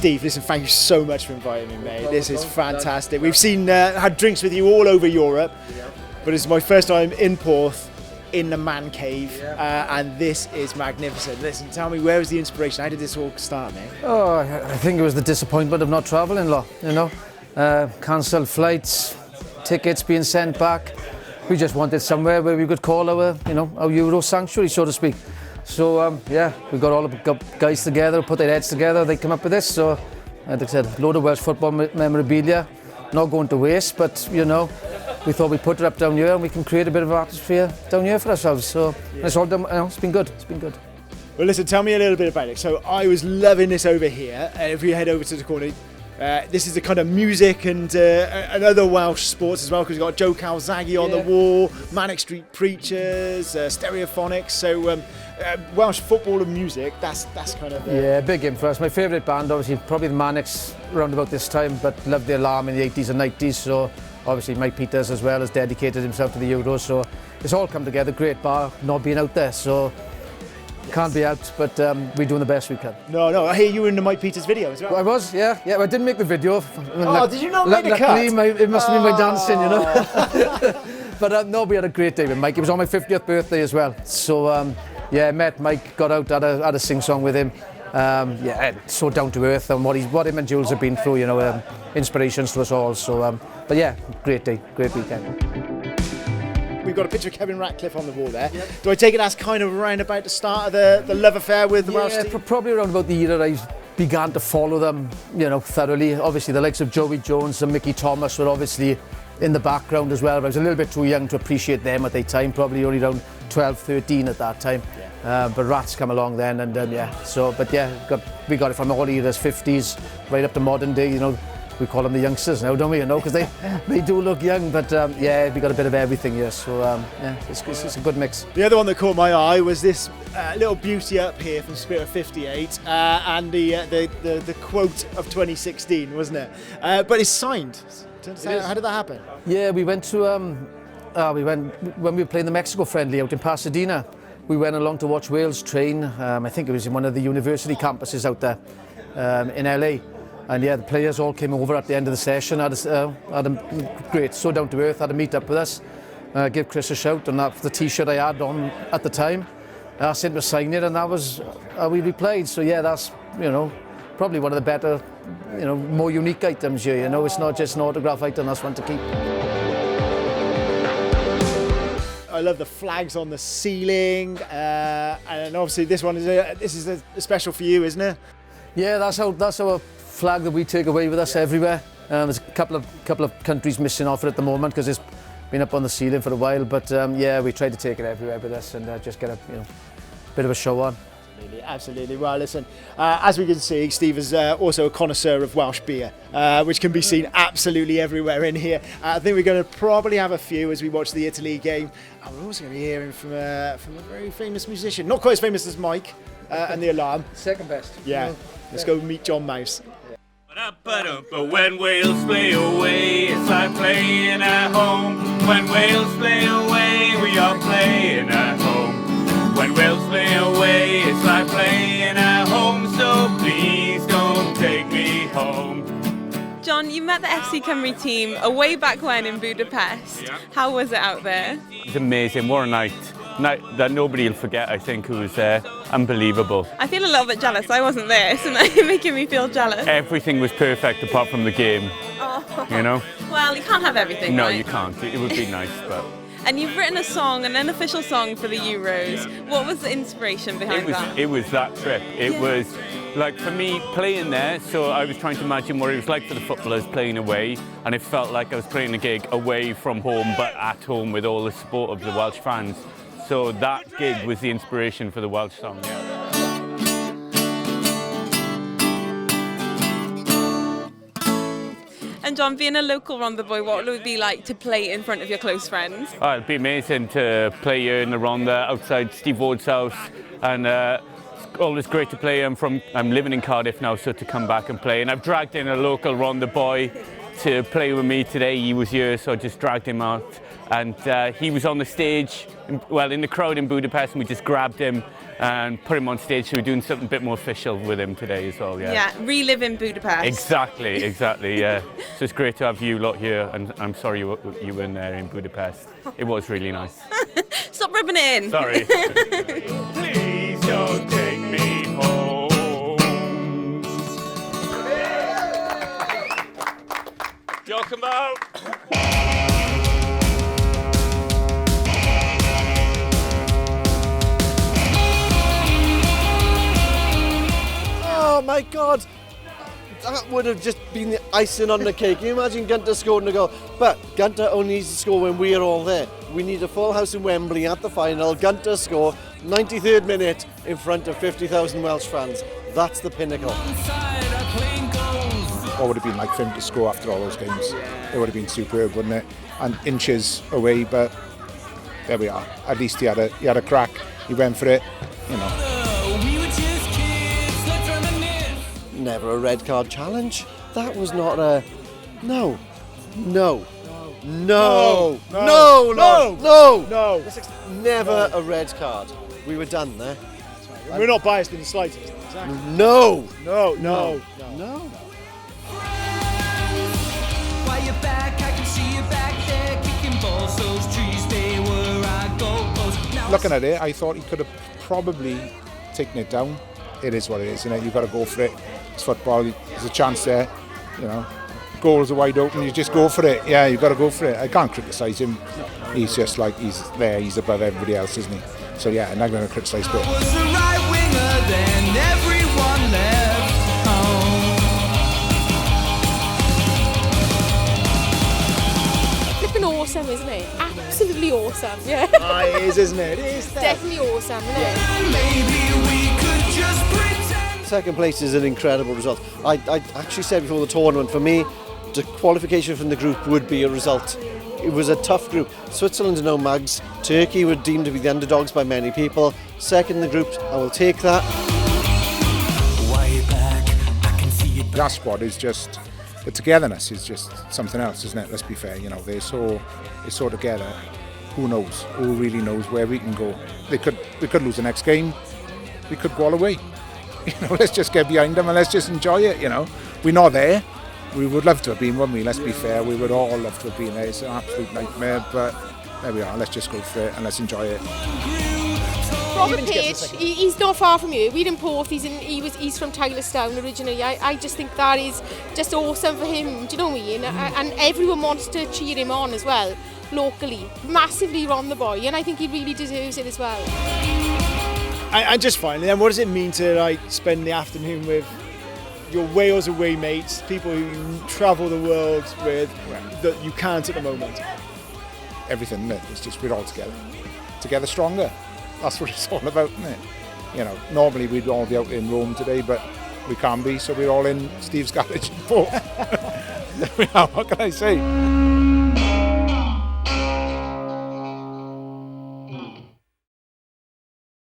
Steve, listen, thank you so much for inviting me, mate. This is fantastic. We've seen, had drinks with you all over Europe, but it's my first time in Porth, in the man cave, and this is magnificent. Listen, tell me, where was the inspiration? How did this all start, mate? Oh, I think it was the disappointment of not travelling, you know. Cancelled flights, tickets being sent back. We just wanted somewhere where we could call our, our Euro sanctuary, so to speak. So we got all the guys together, put their heads together, they came up with this. So, like I said, a load of Welsh football memorabilia, not going to waste, but we thought we'd put it up down here and we can create a bit of an atmosphere down here for ourselves. So it's all done, it's been good. It's been good. Well, listen, tell me a little bit about it. So I was loving this over here. If we head over to the corner, this is the kind of music and other Welsh sports as well, because you've got Joe Calzaghe on the wall, Manic Street Preachers, Stereophonics. So Welsh football and music, that's kind of... big in for us. My favourite band, obviously, probably the Manics around about this time, but loved the Alarm in the 80s and 90s. So obviously Mike Peters as well has dedicated himself to the Euros. So it's all come together. Great bar, not being out there. So can't be helped, but we're doing the best we can. No, I hear you were in the Mike Peters video as well. I was, yeah. I didn't make the video. Did you not make the cut? It must have been my dancing, But no, we had a great day with Mike. It was on my 50th birthday as well. So I met Mike, got out, had a sing-song with him. So down to earth, and what him and Jules have been through, inspirations to us all. So, great day, great weekend. We've got a picture of Kevin Ratcliffe on the wall there. Yep. Do I take it as kind of around about the start of the love affair with the Welsh team? Probably around about the year I began to follow them, thoroughly. Obviously, the likes of Joey Jones and Mickey Thomas were obviously in the background as well. But I was a little bit too young to appreciate them at the time, probably only around 12, 13 at that time. Yeah. But Rats come along then, and we got it from all eras, 50s, right up to modern day, We call them the youngsters now, don't we? Because they do look young, but we got a bit of everything here. So it's a good mix. The other one that caught my eye was this little beauty up here from Spirit 58, and the quote of 2016, wasn't it? But it's signed. How did that happen? Yeah, we went to when we were playing the Mexico friendly out in Pasadena. We went along to watch Wales train. I think it was in one of the university campuses out there in LA. And the players all came over at the end of the session, had a great, so down to earth, had a meet up with us, give Chris a shout, and that's the t-shirt I had on at the time. I asked him to sign it, and that was how we replied. So that's, probably one of the better, more unique items here, It's not just an autograph item, that's one to keep. I love the flags on the ceiling, and obviously this is special for you, isn't it? Yeah, that's our flag that we take away with us everywhere. There's a couple of countries missing off it at the moment because it's been up on the ceiling for a while. But we try to take it everywhere with us and just get a bit of a show on. Absolutely. Well, listen, as we can see, Steve is also a connoisseur of Welsh beer, which can be seen absolutely everywhere in here. I think we're going to probably have a few as we watch the Italy game. And we're also going to be hearing from a very famous musician, not quite as famous as Mike and the Alarm. Second best. Yeah. Let's go meet John Mouse. But when Wales play away, it's like playing at home. When Wales play away, we are playing at home. When Wales play away, it's like playing at home. So please don't take me home. John, you met the FC Cymru team way back when in Budapest. Yeah. How was it out there? It's amazing. What a night that nobody will forget, I think, who was there. Unbelievable. I feel a little bit jealous. I wasn't there, so now you're making me feel jealous. Everything was perfect apart from the game. Oh. Well, you can't have everything, No, right? You can't. It would be nice, but... And you've written a song, an unofficial song for the Euros. Yeah. What was the inspiration behind that? It was that trip. It was, like, for me, playing there, so I was trying to imagine what it was like for the footballers playing away, and it felt like I was playing a gig away from home, but at home with all the support of the Welsh fans. So that gig was the inspiration for the Welsh song, And John, being a local Rhondda boy, what would it be like to play in front of your close friends? Oh, it'd be amazing to play here in the Rhondda outside Steve Ward's house, and it's always great to play. I'm living in Cardiff now, so to come back and play. And I've dragged in a local Rhondda boy to play with me today. He was here, so I just dragged him out. And he was on the stage, in the crowd in Budapest, and we just grabbed him and put him on stage. So we're doing something a bit more official with him today as well. Yeah, reliving Budapest. Exactly, yeah. So it's great to have you lot here, and I'm sorry you weren't there in Budapest. It was really nice. Stop rubbing it in. Sorry. Please don't take me home. Welcome out. Oh my God, that would have just been the icing on the cake. Can you imagine Gunter scoring a goal? But Gunter only needs to score when we're all there. We need a full house in Wembley at the final. Gunter score, 93rd minute in front of 50,000 Welsh fans. That's the pinnacle. What would it have been like for him to score after all those games? It would have been superb, wouldn't it? And inches away, but there we are. At least he had a crack. He went for it, you know. Never a red card challenge. That was not a... No. Never a red card. We were done there. We're not biased in the slightest. Exactly. No. Looking at it, I thought he could have probably taken it down. It is what it is, you know. You've got to go for it. It's football. There's a chance there, you know. Goals are wide open. You just go for it. Yeah, you've got to go for it. I can't criticise him. He's just like he's there. He's above everybody else, isn't he? So yeah, I'm not going to criticise him. Flipping awesome, isn't it? Absolutely awesome. Yeah. It is, isn't it? It is. Definitely awesome, isn't it? Second place is an incredible result. I actually said before the tournament, for me, the qualification from the group would be a result. It was a tough group. Switzerland are no mugs. Turkey were deemed to be the underdogs by many people. Second in the group, I will take that. That squad is just, the togetherness is just something else, isn't it? Let's be fair, you know, they're so together. Who knows? Who really knows where we can go? We could lose the next game. We could go all the way. You know, let's just get behind them and let's just enjoy it, you know. We're not there. We would love to have been, wouldn't we? Let's be fair. We would all love to have been there. It's an absolute nightmare, but there we are. Let's just go for it and let's enjoy it. Robert Page, he's not far from you. We're in Porth. He's from Tylerstown originally. I just think that is just awesome for him. Do you know what I mean? And everyone wants to cheer him on as well, locally. Massively on the boy, and I think he really deserves it as well. And just finally, then, what does it mean to spend the afternoon with your Wales away mates, people who you travel the world with that you can't at the moment? Everything, isn't it? It's just we're all together. Together stronger. That's what it's all about, isn't it? You know, normally we'd all be out in Rome today, but we can't be, so we're all in Steve's garage in Porth. There we are, what can I say?